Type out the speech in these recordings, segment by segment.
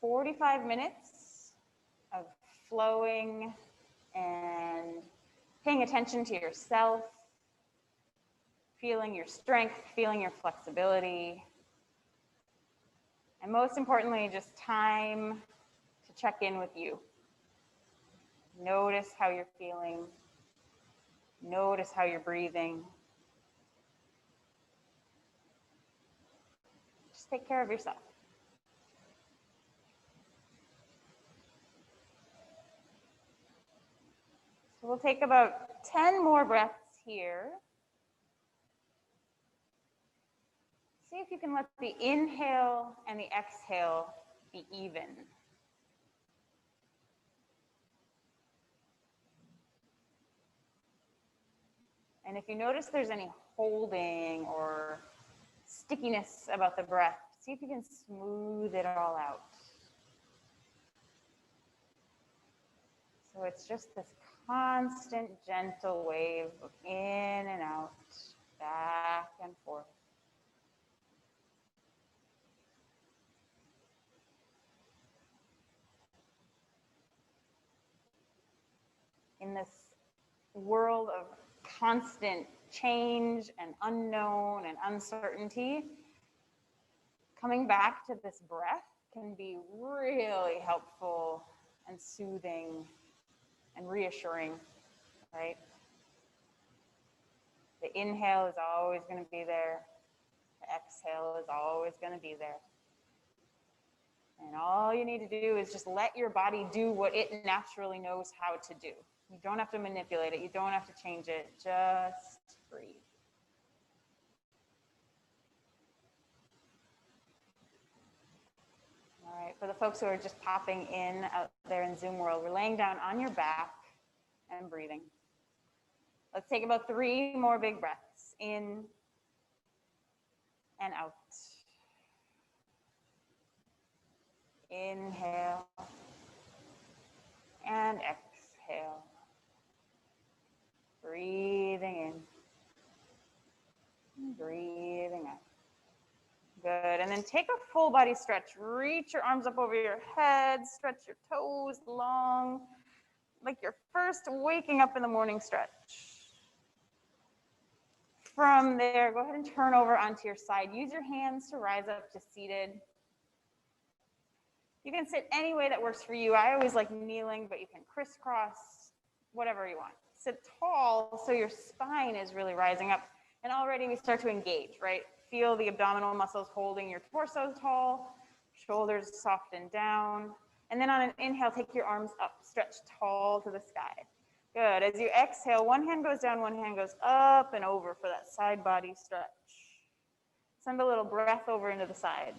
45 minutes of flowing and paying attention to yourself, feeling your strength, feeling your flexibility, and most importantly, just time to check in with you. Notice how you're feeling. Notice how you're breathing. Just take care of yourself. So we'll take about 10 more breaths here. See if you can let the inhale and the exhale be even. And if you notice there's any holding or stickiness about the breath, see if you can smooth it all out. So it's just this constant, gentle wave of in and out, back and forth. In this world of constant change and unknown and uncertainty, coming back to this breath can be really helpful and soothing and reassuring, right? The inhale is always going to be there. The exhale is always going to be there. And all you need to do is just let your body do what it naturally knows how to do. You don't have to manipulate it. You don't have to change it. Just breathe. All right, for the folks who are just popping in out there in Zoom world, we're laying down on your back and breathing. Let's take about 3 more big breaths in and out. Inhale and exhale. Breathing in, breathing out. Good, and then take a full body stretch. Reach your arms up over your head, stretch your toes long, like your first waking up in the morning stretch. From there, go ahead and turn over onto your side. Use your hands to rise up to seated. You can sit any way that works for you. I always like kneeling, but you can crisscross, whatever you want. Sit tall so your spine is really rising up. And already we start to engage, right? Feel the abdominal muscles holding your torso tall, shoulders soften down. And then on an inhale, take your arms up, stretch tall to the sky. Good. As you exhale, one hand goes down, one hand goes up and over for that side body stretch. Send a little breath over into the side.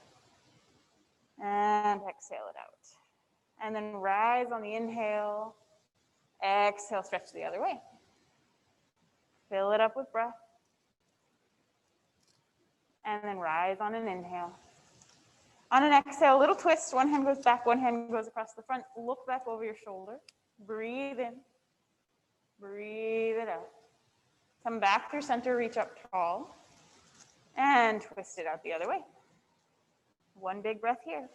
And exhale it out. And then rise on the inhale. Exhale, stretch the other way. Fill it up with breath. And then rise on an inhale. On an exhale, a little twist. One hand goes back, one hand goes across the front. Look back over your shoulder. Breathe in. Breathe it out. Come back through center, reach up tall. And twist it out the other way. One big breath here.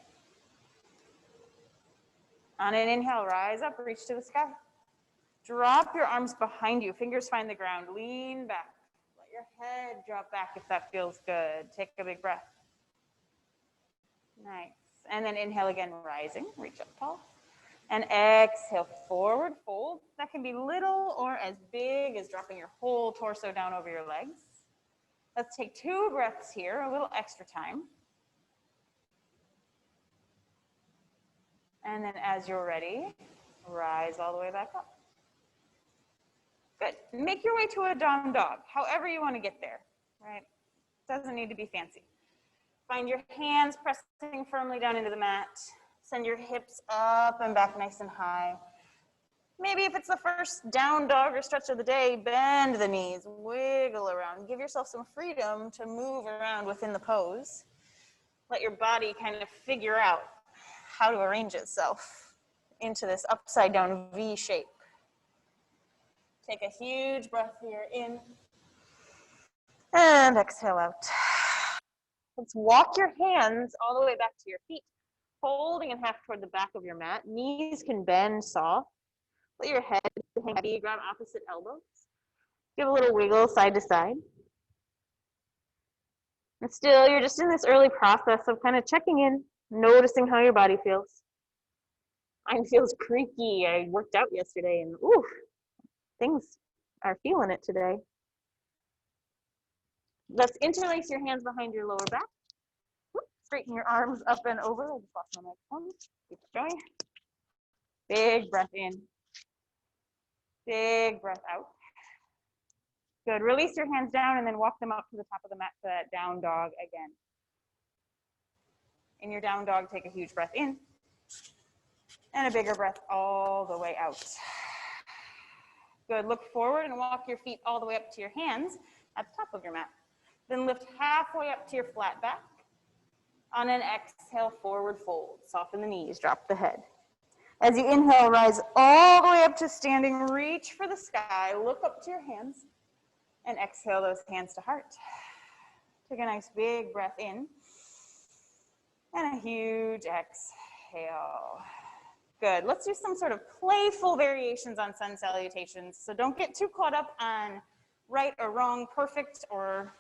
On an inhale, rise up, reach to the sky. Drop your arms behind you. Fingers find the ground. Lean back. Let your head drop back if that feels good. Take a big breath. Nice. And then inhale again, rising. Reach up tall. And exhale, forward fold. That can be little or as big as dropping your whole torso down over your legs. Let's take 2 breaths here, a little extra time. And then as you're ready, rise all the way back up. Good. Make your way to a down dog, however you want to get there, right? Doesn't need to be fancy. Find your hands pressing firmly down into the mat. Send your hips up and back nice and high. Maybe if it's the first down dog or stretch of the day, bend the knees, wiggle around. Give yourself some freedom to move around within the pose. Let your body kind of figure out how to arrange itself into this upside down V shape. Take a huge breath here in and exhale out. Let's walk your hands all the way back to your feet. Folding in half toward the back of your mat. Knees can bend soft. Let your head hang heavy. Grab opposite elbows. Give a little wiggle side to side. And still, you're just in this early process of kind of checking in, noticing how your body feels. Mine feels creaky. I worked out yesterday and ooh, things are feeling it today. Let's interlace your hands behind your lower back. Straighten your arms up and over. I just lost my microphone. Keep going. Big breath in. Big breath out. Good. Release your hands down and then walk them up to the top of the mat to that down dog again. In your down dog, take a huge breath in and a bigger breath all the way out. Good. Look forward and walk your feet all the way up to your hands at the top of your mat. Then lift halfway up to your flat back. On an exhale, forward fold. Soften the knees, drop the head. As you inhale, rise all the way up to standing. Reach for the sky. Look up to your hands. And exhale those hands to heart. Take a nice big breath in. And a huge exhale. Good. Let's do some sort of playful variations on sun salutations. So don't get too caught up on right or wrong, perfect or,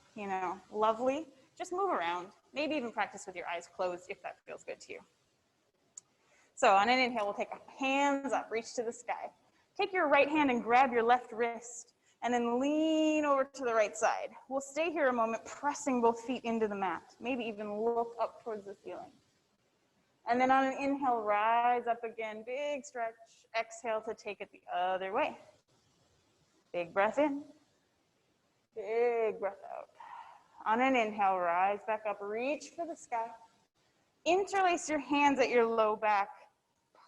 lovely. Just move around. Maybe even practice with your eyes closed if that feels good to you. So on an inhale, we'll take hands up, reach to the sky. Take your right hand and grab your left wrist and then lean over to the right side. We'll stay here a moment, pressing both feet into the mat. Maybe even look up towards the ceiling. And then on an inhale, rise up again, big stretch. Exhale to take it the other way. Big breath in, big breath out. On an inhale, rise back up, reach for the sky. Interlace your hands at your low back.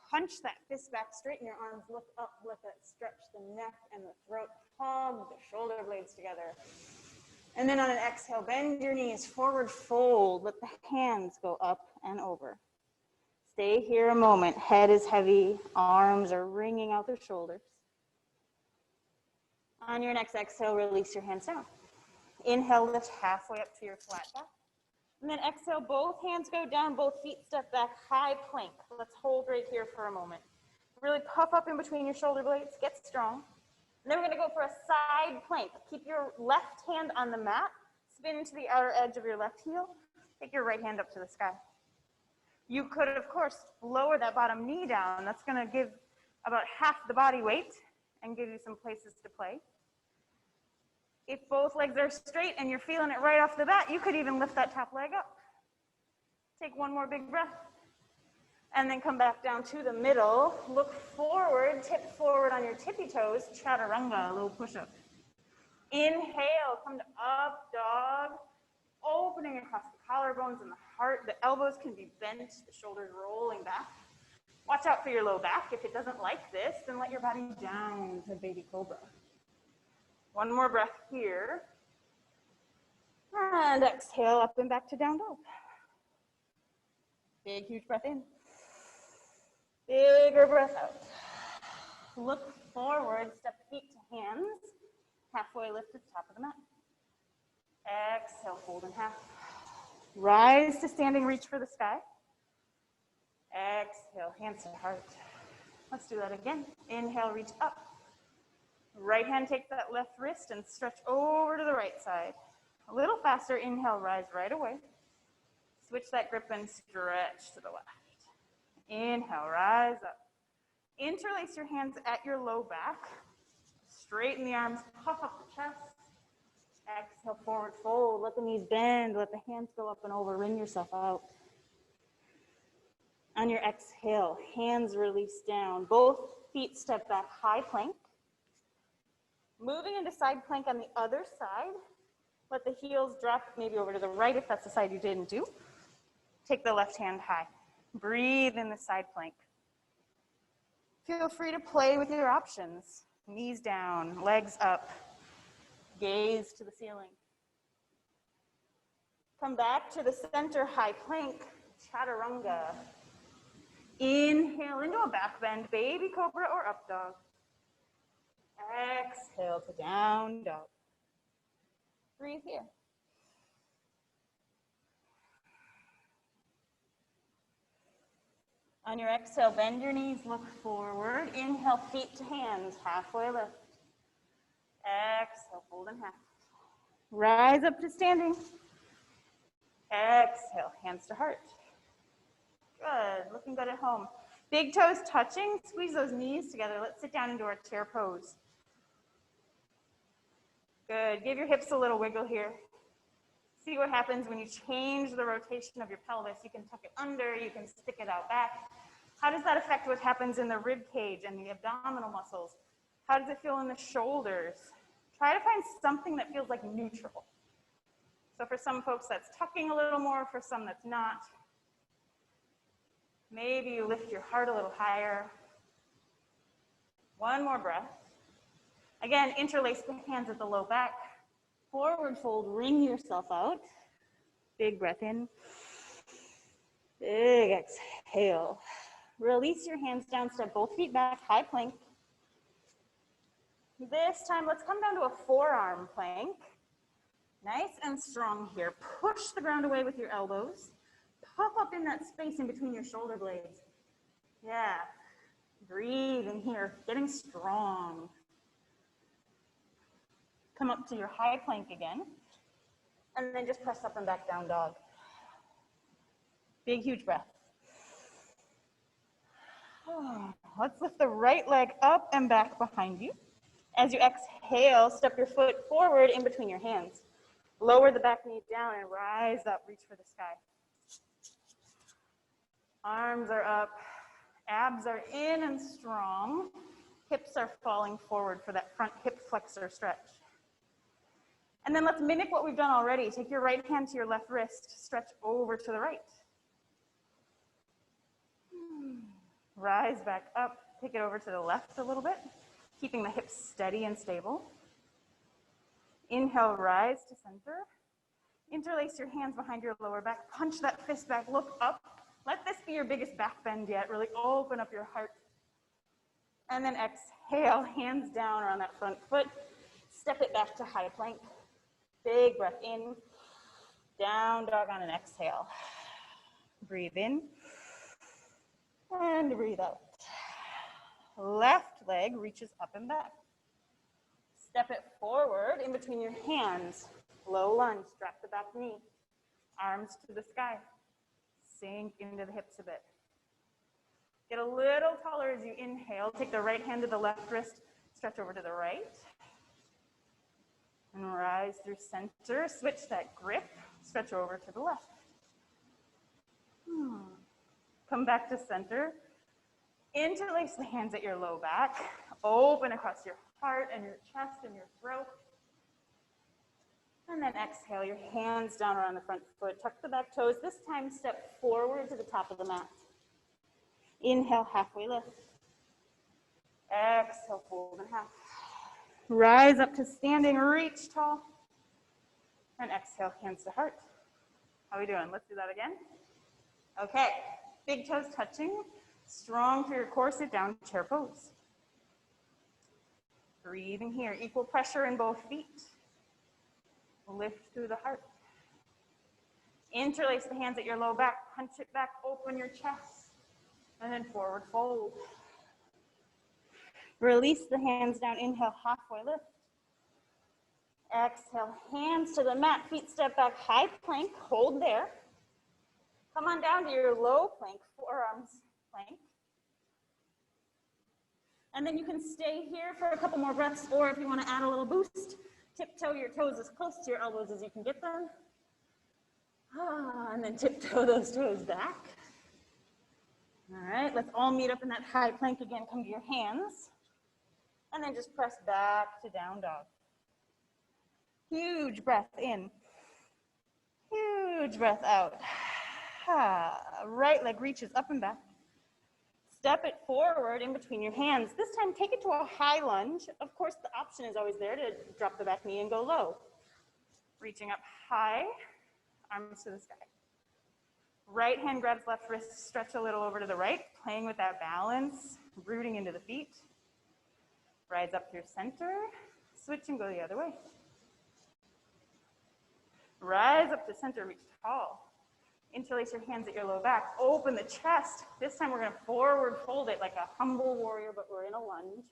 Punch that fist back, straighten your arms, look up, let that stretch the neck and the throat, hug the shoulder blades together. And then on an exhale, bend your knees, forward fold, let the hands go up and over. Stay here a moment, head is heavy, arms are wringing out the shoulders. On your next exhale, release your hands down. Inhale, lift halfway up to your flat back. And then exhale, both hands go down, both feet step back, high plank. Let's hold right here for a moment. Really puff up in between your shoulder blades, get strong. And then we're gonna go for a side plank. Keep your left hand on the mat, spin to the outer edge of your left heel, take your right hand up to the sky. You could, of course, lower that bottom knee down. That's gonna give about half the body weight and give you some places to play. If both legs are straight and you're feeling it right off the bat, you could even lift that top leg up. Take one more big breath. And then come back down to the middle. Look forward, tip forward on your tippy toes, chaturanga, a little push-up. Inhale, come to up dog, opening across the collarbones and the heart. The elbows can be bent, the shoulders rolling back. Watch out for your low back. If it doesn't like this, then let your body down to baby cobra. One more breath here. And exhale up and back to down dog. Big, huge breath in. Bigger breath out. Look forward, step feet to hands. Halfway lift to the top of the mat. Exhale, fold in half. Rise to standing, reach for the sky. Exhale, hands to heart. Let's do that again. Inhale, reach up. Right hand takes that left wrist and stretch over to the right side. A little faster, inhale, rise right away. Switch that grip and stretch to the left. Inhale, rise up. Interlace your hands at your low back. Straighten the arms, puff up the chest. Exhale, forward fold. Let the knees bend. Let the hands go up and over. Wring yourself out. On your exhale, hands release down. Both feet step back, high plank. Moving into side plank on the other side. Let the heels drop maybe over to the right if that's the side you didn't do. Take the left hand high. Breathe in the side plank. Feel free to play with your options. Knees down, legs up, gaze to the ceiling. Come back to the center, high plank, chaturanga. Inhale into a back bend, baby cobra or up dog. Exhale to down dog. Breathe here. On your exhale, bend your knees, look forward. Inhale, feet to hands, halfway lift. Exhale, fold in half. Rise up to standing. Exhale, hands to heart. Good, looking good at home. Big toes touching, squeeze those knees together. Let's sit down into our chair pose. Good, give your hips a little wiggle here. See what happens when you change the rotation of your pelvis. You can tuck it under, you can stick it out back. How does that affect what happens in the rib cage and the abdominal muscles? How does it feel in the shoulders? Try to find something that feels like neutral. So for some folks, that's tucking a little more. For some, that's not. Maybe you lift your heart a little higher. One more breath. Again, interlace the hands at the low back. Forward fold, wring yourself out. Big breath in. Big exhale. Release your hands down, step both feet back, high plank. This time, let's come down to a forearm plank. Nice and strong here. Push the ground away with your elbows. Puff up in that space in between your shoulder blades. Yeah. Breathe in here, getting strong. Come up to your high plank again. And then just press up and back, down dog. Big, huge breath. Let's lift the right leg up and back behind you. As you exhale, step your foot forward in between your hands. Lower the back knee down and rise up, reach for the sky. Arms are up, abs are in and strong. Hips are falling forward for that front hip flexor stretch. And then let's mimic what we've done already. Take your right hand to your left wrist, stretch over to the right. Rise back up, take it over to the left a little bit, keeping the hips steady and stable. Inhale, rise to center. Interlace your hands behind your lower back, punch that fist back, look up. Let this be your biggest back bend yet, really open up your heart. And then exhale, hands down around that front foot, step it back to high plank. Big breath in, down dog on an exhale. Breathe in, and breathe out. Left leg reaches up and back. Step it forward in between your hands. Low lunge, drop the back knee. Arms to the sky. Sink into the hips a bit. Get a little taller as you inhale. Take the right hand to the left wrist, stretch over to the right. And rise through center, switch that grip, stretch over to the left. Come back to center. Interlace the hands at your low back. Open across your heart and your chest and your throat. And then exhale, your hands down around the front foot. Tuck the back toes. This time, step forward to the top of the mat. Inhale, halfway lift. Exhale, fold in half. Rise up to standing, reach tall. And exhale, hands to heart. How are we doing? Let's do that again. Okay, big toes touching. Strong through your core, sit down, chair pose. Breathing here, equal pressure in both feet. Lift through the heart. Interlace the hands at your low back, punch it back, open your chest, and then forward fold. Release the hands down, inhale, halfway lift. Exhale, hands to the mat, feet step back, high plank, hold there. Come on down to your low plank, forearms plank. And then you can stay here for a couple more breaths, or if you want to add a little boost, tiptoe your toes as close to your elbows as you can get them. And then tiptoe those toes back. All right, let's all meet up in that high plank again. Come to your hands. And then just press back to down dog. Huge breath in. Huge breath out. Right leg reaches up and back. Step it forward in between your hands. This time, take it to a high lunge. Of course, the option is always there to drop the back knee and go low. Reaching up high, arms to the sky. Right hand grabs left wrist, stretch a little over to the right, playing with that balance, rooting into the feet. Rise up through center, switch and go the other way. Rise up to center, reach tall. Interlace your hands at your low back. Open the chest. This time we're going to forward fold it like a humble warrior, but we're in a lunge.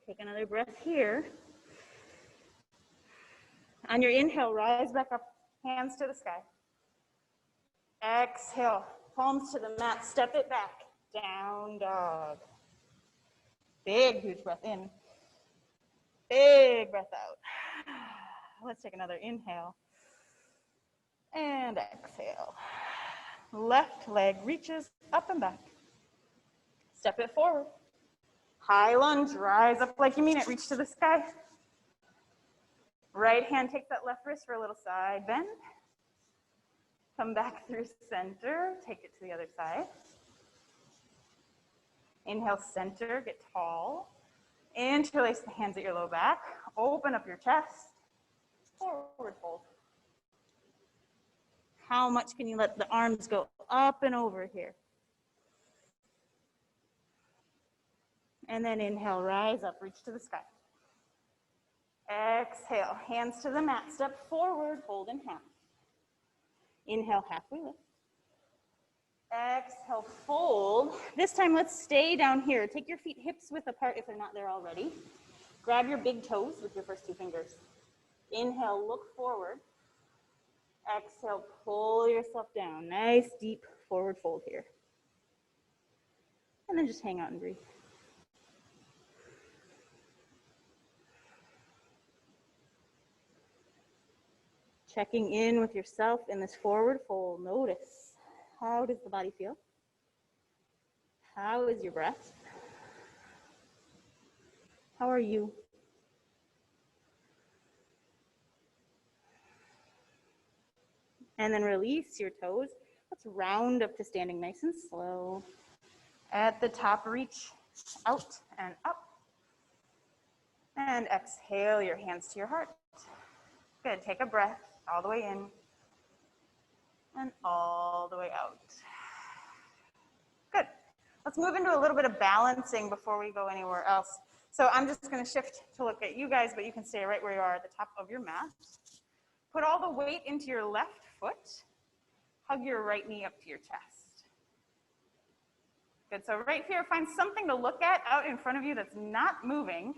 Take another breath here. On your inhale, rise back up, hands to the sky. Exhale, palms to the mat, step it back. Down dog. Big, huge breath in. Big breath out. Let's take another inhale. And exhale. Left leg reaches up and back. Step it forward. High lunge, rise up like you mean it, reach to the sky. Right hand takes that left wrist for a little side bend. Come back through center, take it to the other side. Inhale, center, get tall. Interlace the hands at your low back. Open up your chest. Forward fold. How much can you let the arms go up and over here? And then inhale, rise up, reach to the sky. Exhale, hands to the mat, step forward, fold in half. Inhale, halfway lift. Exhale, fold. This time, let's stay down here. Take your feet hips width apart if they're not there already. Grab your big toes with your first two fingers. Inhale, look forward. Exhale, pull yourself down. Nice, deep forward fold here. And then just hang out and breathe. Checking in with yourself in this forward fold. Notice, how does the body feel? How is your breath? How are you? And then release your toes. Let's round up to standing nice and slow. At the top, reach out and up. And exhale your hands to your heart. Good, take a breath all the way in and all the way out. Good. Let's move into a little bit of balancing before we go anywhere else. So I'm just going to shift to look at you guys, but you can stay right where you are at the top of your mat. Put all the weight into your left foot. Hug your right knee up to your chest. Good, so right here, find something to look at out in front of you that's not moving,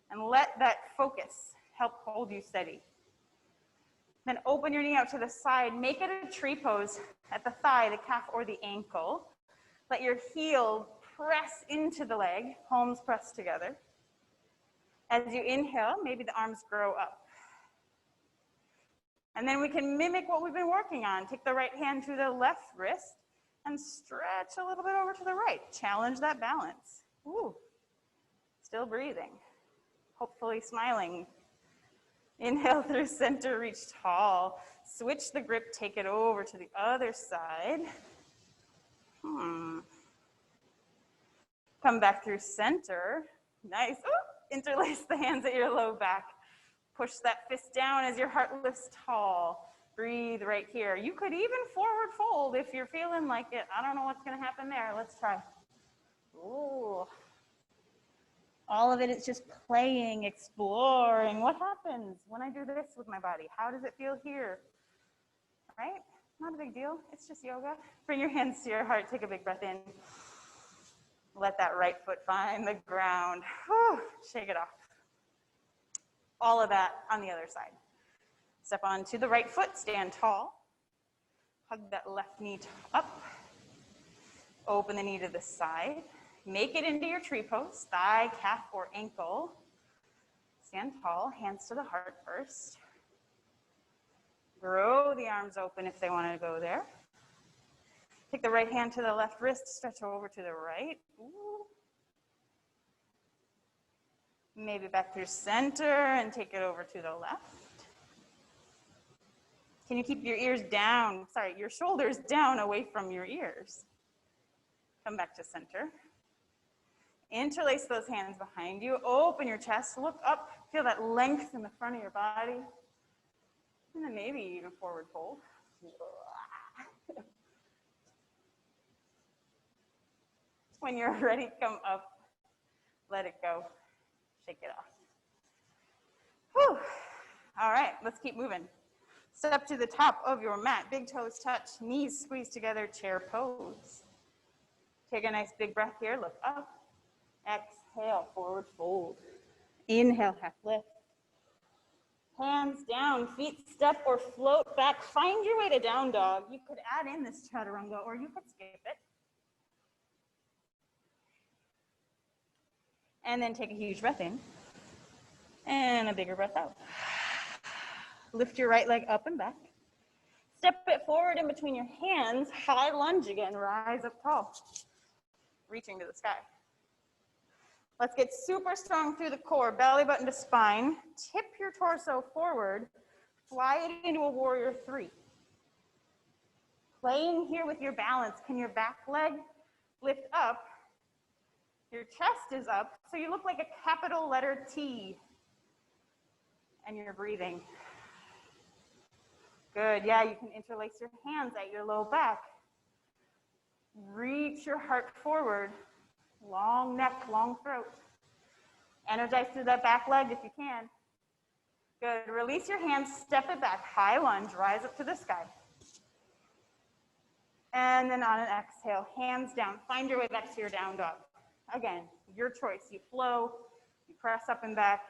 and let that focus help hold you steady. Then open your knee out to the side. Make it a tree pose at the thigh, the calf, or the ankle. Let your heel press into the leg, palms pressed together. As you inhale, maybe the arms grow up. And then we can mimic what we've been working on. Take the right hand to the left wrist and stretch a little bit over to the right. Challenge that balance. Ooh, still breathing. Hopefully smiling. Inhale through center, reach tall. Switch the grip, take it over to the other side. Come back through center. Nice. Ooh, interlace the hands at your low back. Push that fist down as your heart lifts tall. Breathe right here. You could even forward fold if you're feeling like it. I don't know what's going to happen there. Let's try. Ooh. All of it is just playing, exploring. What happens when I do this with my body? How does it feel here? Right? Not a big deal. It's just yoga. Bring your hands to your heart. Take a big breath in. Let that right foot find the ground. Whew. Shake it off. All of that on the other side. Step onto the right foot. Stand tall. Hug that left knee up. Open the knee to the side. Make it into your tree pose, thigh, calf, or ankle. Stand tall, hands to the heart first. Grow the arms open if they want to go there. Take the right hand to the left wrist, stretch over to the right. Ooh. Maybe back through center and take it over to the left. Can you keep your ears down? Sorry, your shoulders down away from your ears. Come back to center. Interlace those hands behind you. Open your chest. Look up. Feel that length in the front of your body. And then maybe even forward fold. When you're ready, come up. Let it go. Shake it off. Whew. All right, let's keep moving. Step to the top of your mat. Big toes touch, knees squeeze together, chair pose. Take a nice big breath here, look up. Exhale, forward fold. Inhale, half lift. Hands down, feet step or float back. Find your way to down dog. You could add in this chaturanga or you could skip it. And then take a huge breath in and a bigger breath out. Lift your right leg up and back. Step it forward in between your hands. High lunge again, rise up tall. Reaching to the sky. Let's get super strong through the core, belly button to spine. Tip your torso forward. Fly it into a warrior three. Playing here with your balance. Can your back leg lift up? Your chest is up, so you look like a capital letter T. And you're breathing. Good, yeah, you can interlace your hands at your low back. Reach your heart forward. Long neck, long throat. Energize through that back leg if you can. Good, release your hands, step it back. High lunge, rise up to the sky. And then on an exhale, hands down. Find your way back to your down dog. Again, your choice. You flow, you press up and back.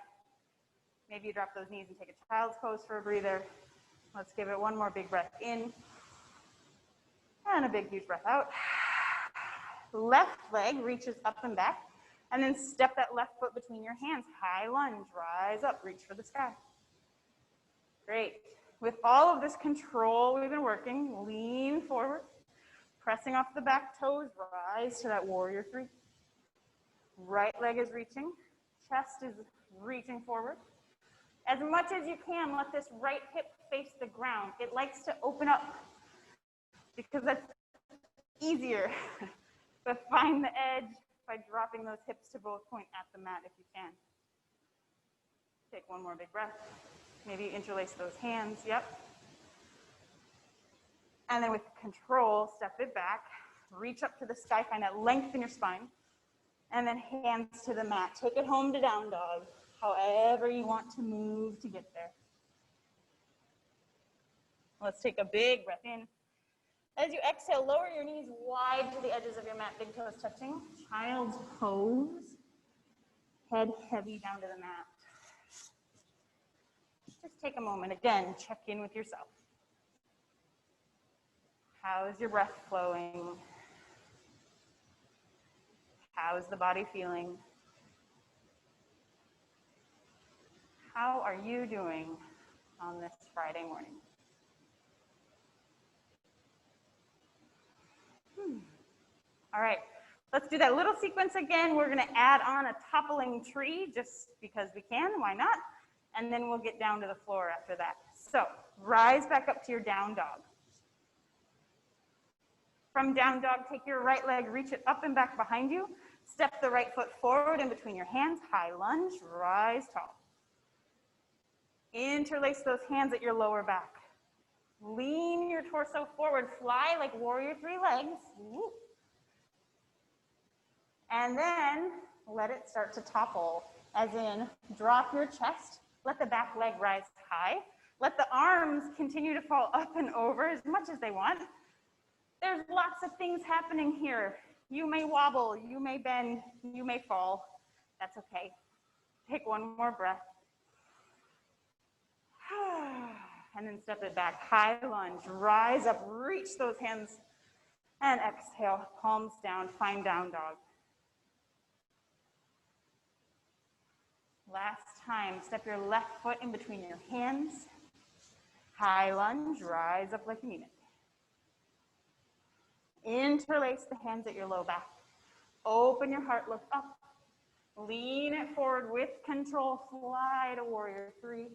Maybe you drop those knees and take a child's pose for a breather. Let's give it one more big breath in. And a big, huge breath out. Left leg reaches up and back. And then step that left foot between your hands. High lunge, rise up, reach for the sky. Great. With all of this control we've been working, lean forward. Pressing off the back toes, rise to that warrior three. Right leg is reaching, chest is reaching forward. As much as you can, let this right hip face the ground. It likes to open up because that's easier. But find the edge by dropping those hips to both point at the mat if you can. Take one more big breath. Maybe interlace those hands, yep. And then with control, step it back, reach up to the sky, find that length in your spine, and then hands to the mat. Take it home to down dog, however you want to move to get there. Let's take a big breath in. As you exhale, lower your knees wide to the edges of your mat, big toes touching. Child's pose, head heavy down to the mat. Just take a moment, again, check in with yourself. How is your breath flowing? How is the body feeling? How are you doing on this Friday morning? All right, let's do that little sequence again. We're gonna add on a toppling tree just because we can, why not? And then we'll get down to the floor after that. So rise back up to your down dog. From down dog, take your right leg, reach it up and back behind you. Step the right foot forward in between your hands, high lunge, rise tall. Interlace those hands at your lower back. Lean your torso forward, fly like warrior three legs. And then let it start to topple, as in drop your chest, let the back leg rise high, let the arms continue to fall up and over as much as they want. There's lots of things happening here. You may wobble, you may bend, you may fall. That's okay. Take one more breath. And then step it back, high lunge, rise up, reach those hands, and exhale, palms down, find down dog. Last time, step your left foot in between your hands, high lunge, rise up like you mean it. Interlace the hands at your low back. Open your heart, look up. Lean it forward with control, fly to warrior three.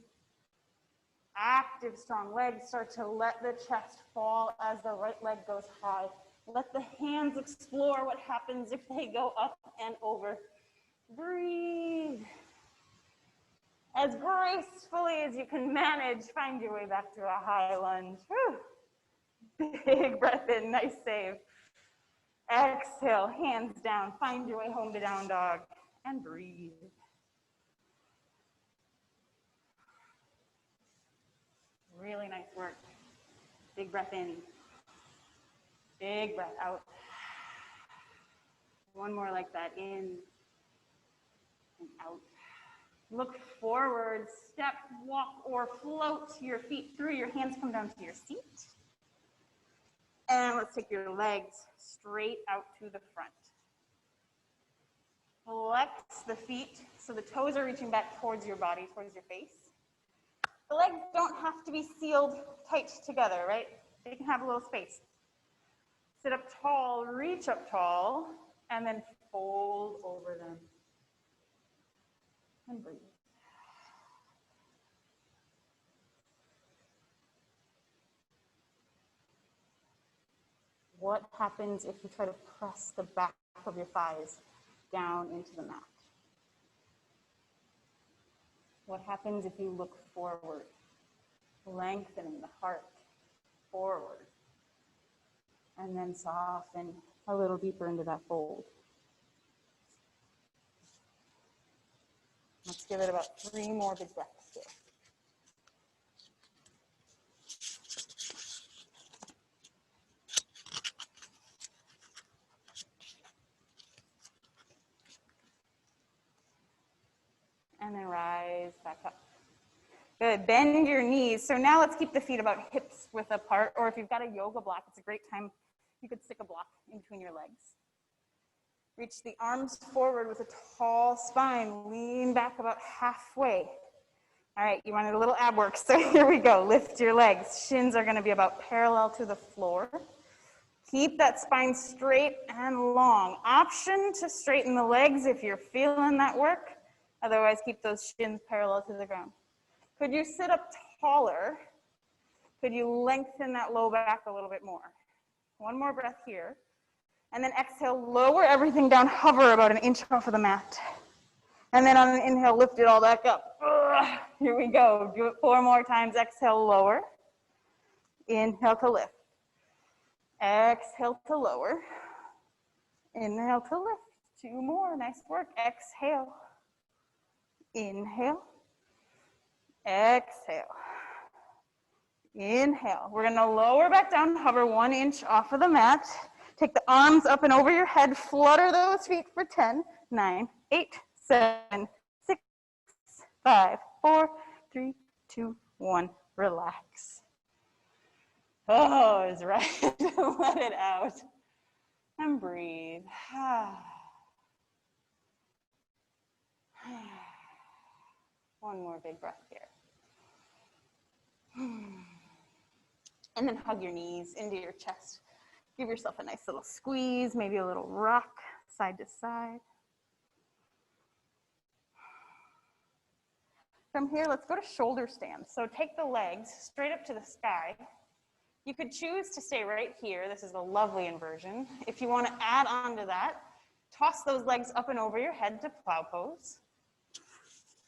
Active, strong legs. Start to let the chest fall as the right leg goes high. Let the hands explore what happens if they go up and over. Breathe. As gracefully as you can manage, find your way back to a high lunge. Whew. Big breath in, nice save. Exhale, hands down, find your way home to down dog, and breathe. Really nice work. Big breath in. Big breath out. One more like that, in and out. Look forward, step, walk, or float your feet through. Your hands come down to your seat. And let's take your legs straight out to the front. Flex the feet so the toes are reaching back towards your body, towards your face. The legs don't have to be sealed tight together, right? They can have a little space. Sit up tall, reach up tall, and then fold over them. And breathe. What happens if you try to press the back of your thighs down into the mat? What happens if you look forward, lengthening the heart forward, and then soften a little deeper into that fold? Let's give it about 3 more big breaths here. And then rise back up. Good, bend your knees. So now let's keep the feet about hips width apart, or if you've got a yoga block, it's a great time, you could stick a block in between your legs. Reach the arms forward with a tall spine, lean back about halfway. All right, you wanted a little ab work, so here we go. Lift your legs. Shins are gonna be about parallel to the floor. Keep that spine straight and long. Option to straighten the legs if you're feeling that work. Otherwise, keep those shins parallel to the ground. Could you sit up taller? Could you lengthen that low back a little bit more? One more breath here. And then exhale, lower everything down, hover about 1 inch off of the mat. And then on an inhale, lift it all back up. Ugh, here we go. Do it 4 more times. Exhale, lower. Inhale to lift. Exhale to lower. Inhale to lift. 2 more. Nice work. Exhale. Inhale. Exhale. Inhale. We're going to lower back down, hover 1 inch off of the mat. Take the arms up and over your head. Flutter those feet for 10, 9, 8, 7, 6, 5, 4, 3, 2, 1. Relax. Oh, it's right. Let it out. And breathe. One more big breath here. And then hug your knees into your chest. Give yourself a nice little squeeze, maybe a little rock side to side. From here, let's go to shoulder stands. So take the legs straight up to the sky. You could choose to stay right here. This is a lovely inversion. If you want to add on to that, toss those legs up and over your head to plow pose.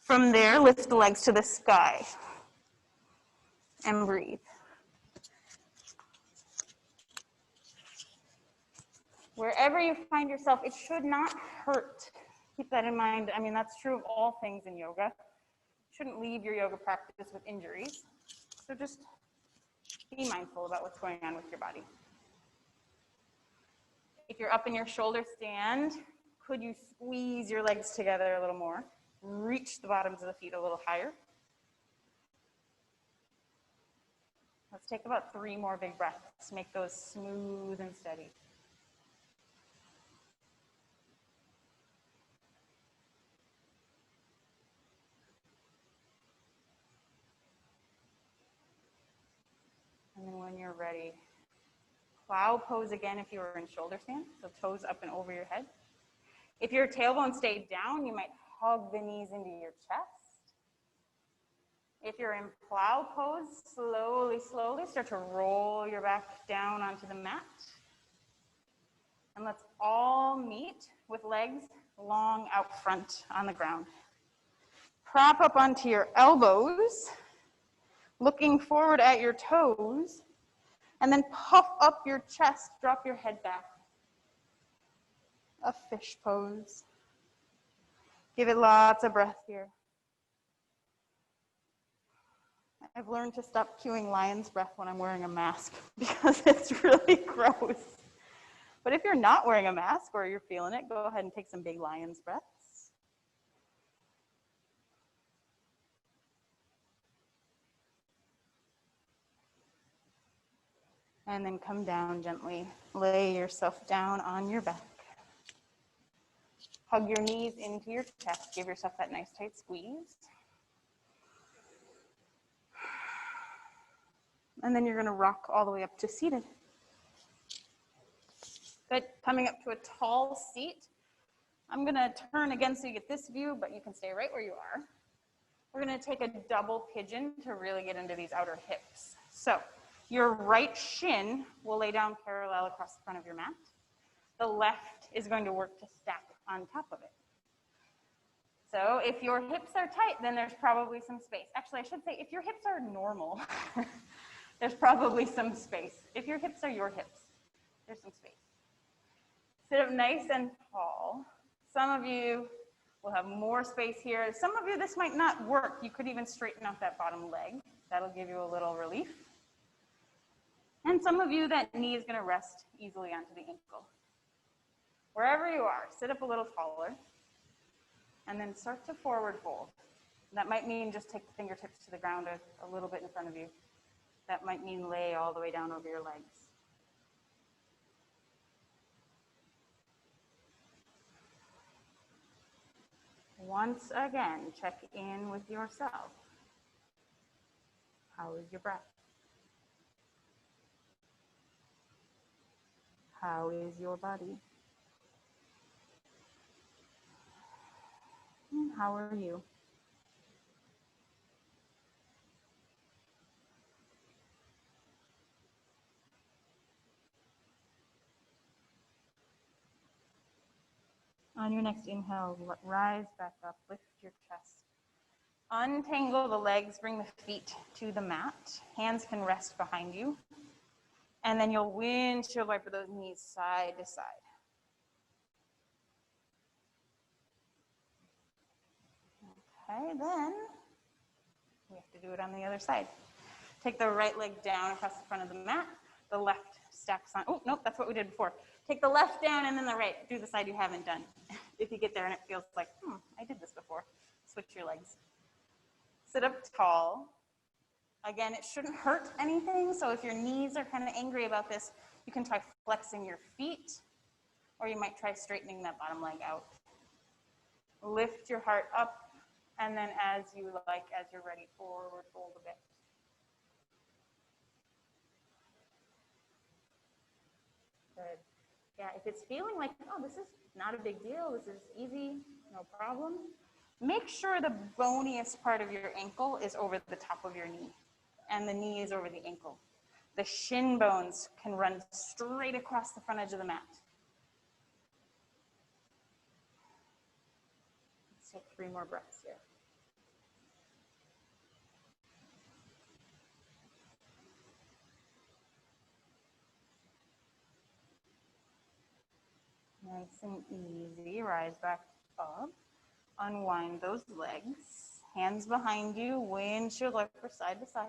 From there, lift the legs to the sky and breathe. Wherever you find yourself, it should not hurt. Keep that in mind. I mean, that's true of all things in yoga. You shouldn't leave your yoga practice with injuries. So just be mindful about what's going on with your body. If you're up in your shoulder stand, could you squeeze your legs together a little more? Reach the bottoms of the feet a little higher. Let's take about 3 more big breaths. Make those smooth and steady. And then when you're ready, plow pose again if you were in shoulder stand, so toes up and over your head. If your tailbone stayed down, you might hug the knees into your chest. If you're in plow pose, slowly, slowly start to roll your back down onto the mat. And let's all meet with legs long out front on the ground. Prop up onto your elbows, looking forward at your toes, and then puff up your chest, drop your head back. A fish pose. Give it lots of breath here. I've learned to stop cueing lion's breath when I'm wearing a mask because it's really gross. But if you're not wearing a mask or you're feeling it, go ahead and take some big lion's breaths. And then come down gently. Lay yourself down on your back. Hug your knees into your chest. Give yourself that nice tight squeeze. And then you're going to rock all the way up to seated. Good. Coming up to a tall seat. I'm going to turn again so you get this view, but you can stay right where you are. We're going to take a double pigeon to really get into these outer hips. So your right shin will lay down parallel across the front of your mat. The left is going to work to stack on top of it. So if your hips are tight, then there's probably some space. Actually, I should say if your hips are normal, there's probably some space. If your hips are your hips, there's some space. Sit up nice and tall. Some of you will have more space here. Some of you, this might not work. You could even straighten out that bottom leg. That'll give you a little relief. And some of you, that knee is going to rest easily onto the ankle. Wherever you are, sit up a little taller. And then start to forward fold. That might mean just take the fingertips to the ground a little bit in front of you. That might mean lay all the way down over your legs. Once again, check in with yourself. How is your breath? How is your body? And how are you? On your next inhale, rise back up, lift your chest. Untangle the legs, bring the feet to the mat. Hands can rest behind you. And then you'll windshield wiper those knees side to side. Okay, then we have to do it on the other side. Take the right leg down across the front of the mat. The left stacks on, oh, nope, that's what we did before. Take the left down and then the right. Do the side you haven't done. If you get there and it feels like, I did this before, switch your legs. Sit up tall. Again, it shouldn't hurt anything, so if your knees are kind of angry about this, you can try flexing your feet, or you might try straightening that bottom leg out. Lift your heart up, and then as you like, as you're ready, forward fold a bit. Good. Yeah, if it's feeling like, oh, this is not a big deal, this is easy, no problem, make sure the boniest part of your ankle is over the top of your knee, and the knee is over the ankle. The shin bones can run straight across the front edge of the mat. Let's take 3 more breaths here. Nice and easy, rise back up. Unwind those legs. Hands behind you, windshield wiper side to side.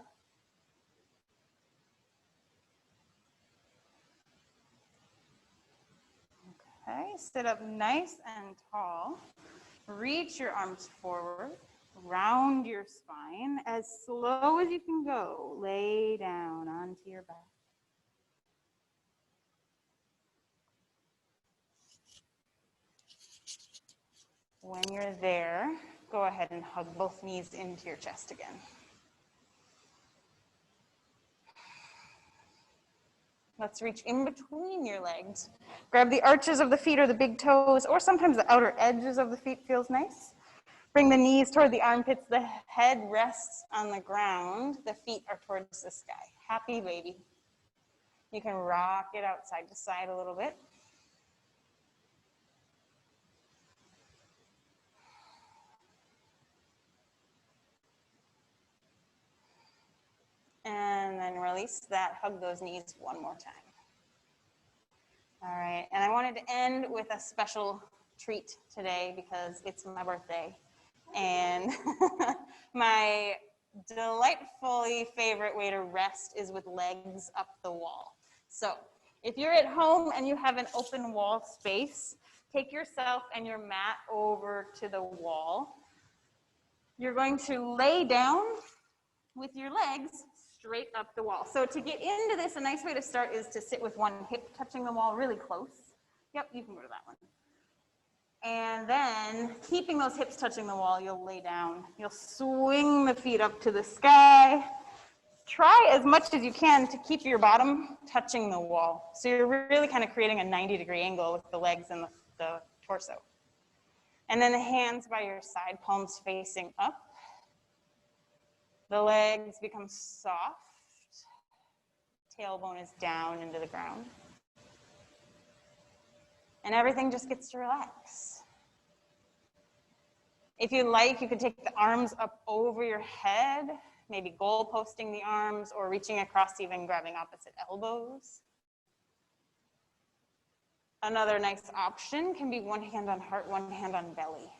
Okay, sit up nice and tall. Reach your arms forward. Round your spine. As slow as you can go, lay down onto your back. When you're there, go ahead and hug both knees into your chest again. Let's reach in between your legs. Grab the arches of the feet or the big toes, or sometimes the outer edges of the feet feels nice. Bring the knees toward the armpits. The head rests on the ground. The feet are towards the sky. Happy baby. You can rock it out side to side a little bit. And then release that. Hug those knees one more time. All right, and I wanted to end with a special treat today because it's my birthday. And my delightfully favorite way to rest is with legs up the wall. So if you're at home and you have an open wall space, take yourself and your mat over to the wall. You're going to lay down with your legs straight up the wall. So to get into this, a nice way to start is to sit with one hip touching the wall really close. Yep, you can go to that one. And then keeping those hips touching the wall, you'll lay down. You'll swing the feet up to the sky. Try as much as you can to keep your bottom touching the wall. So you're really kind of creating a 90-degree angle with the legs and the torso. And then the hands by your side, palms facing up. The legs become soft. Tailbone is down into the ground. And everything just gets to relax. If you like, you could take the arms up over your head, maybe goal posting the arms or reaching across, even grabbing opposite elbows. Another nice option can be one hand on heart, one hand on belly.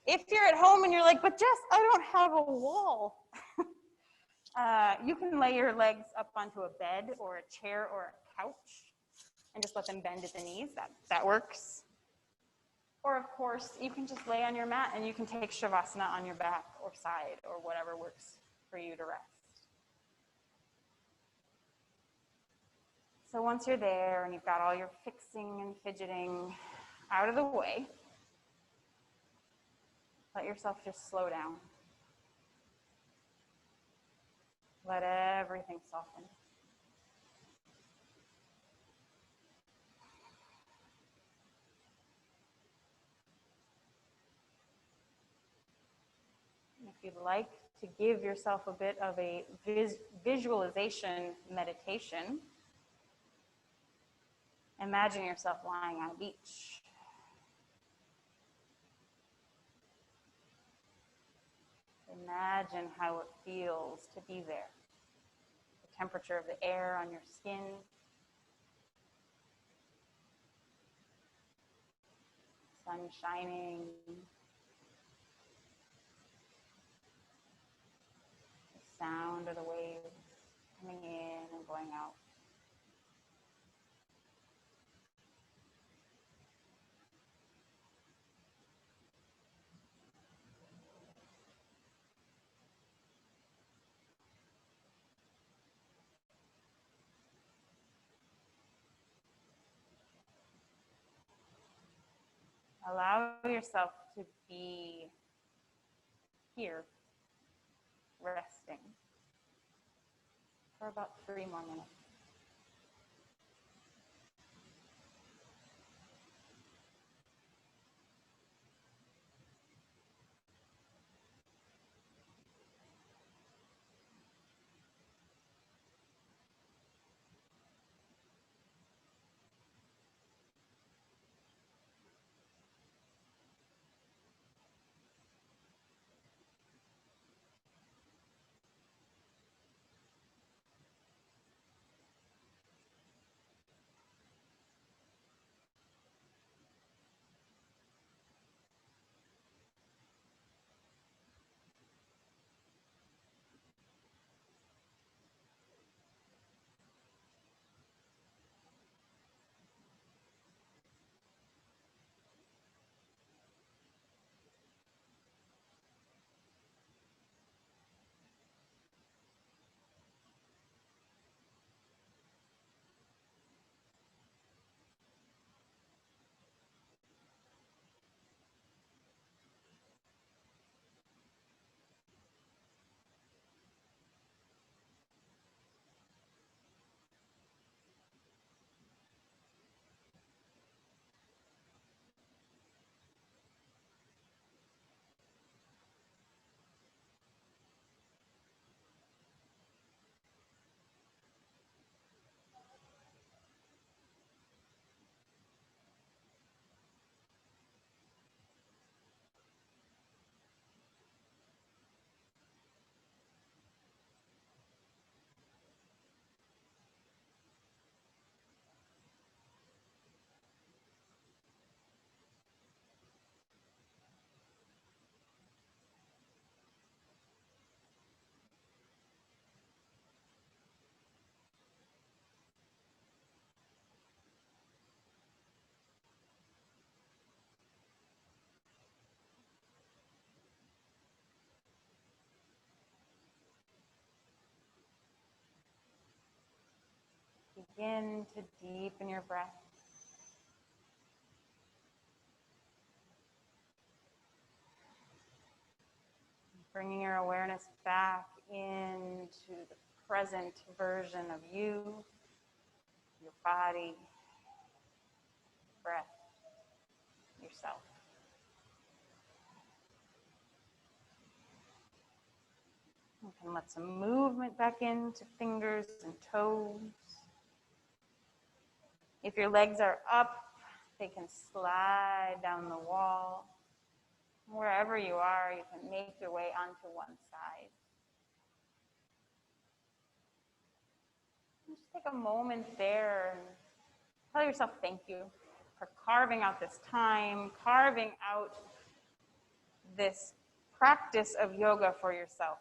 If you're at home and you're like, but Jess, I don't have a wall. You can lay your legs up onto a bed or a chair or a couch and just let them bend at the knees. That works. Or of course, you can just lay on your mat and you can take Shavasana on your back or side or whatever works for you to rest. So once you're there and you've got all your fixing and fidgeting out of the way, let yourself just slow down. Let everything soften. If you'd like to give yourself a bit of a visualization meditation, imagine yourself lying on a beach. Imagine how it feels to be there. The temperature of the air on your skin. Sun shining. The sound of the waves coming in and going out. Allow yourself to be here, resting, for about 3 more minutes. Begin to deepen your breath. Bringing your awareness back into the present version of you, your body, breath, yourself. You can let some movement back into fingers and toes. If your legs are up, they can slide down the wall. Wherever you are, you can make your way onto one side. Just take a moment there and tell yourself thank you for carving out this time, carving out this practice of yoga for yourself.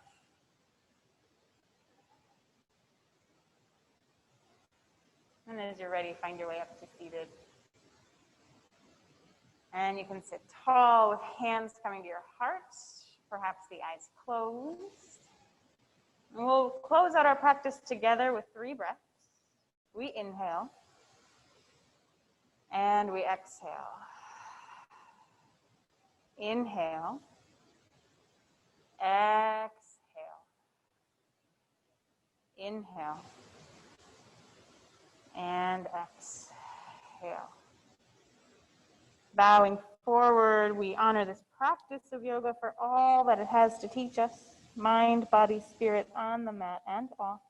And as you're ready, find your way up to seated. And you can sit tall with hands coming to your heart, perhaps the eyes closed. And we'll close out our practice together with 3 breaths. We inhale and we exhale. Inhale, exhale. Inhale and exhale. Bowing forward, we honor this practice of yoga for all that it has to teach us, mind, body, spirit, on the mat and off.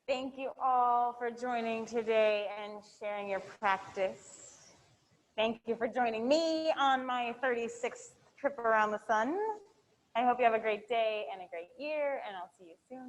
Thank you all for joining today and sharing your practice. Thank you for joining me on my 36th trip around the sun. I hope you have a great day and a great year, and I'll see you soon.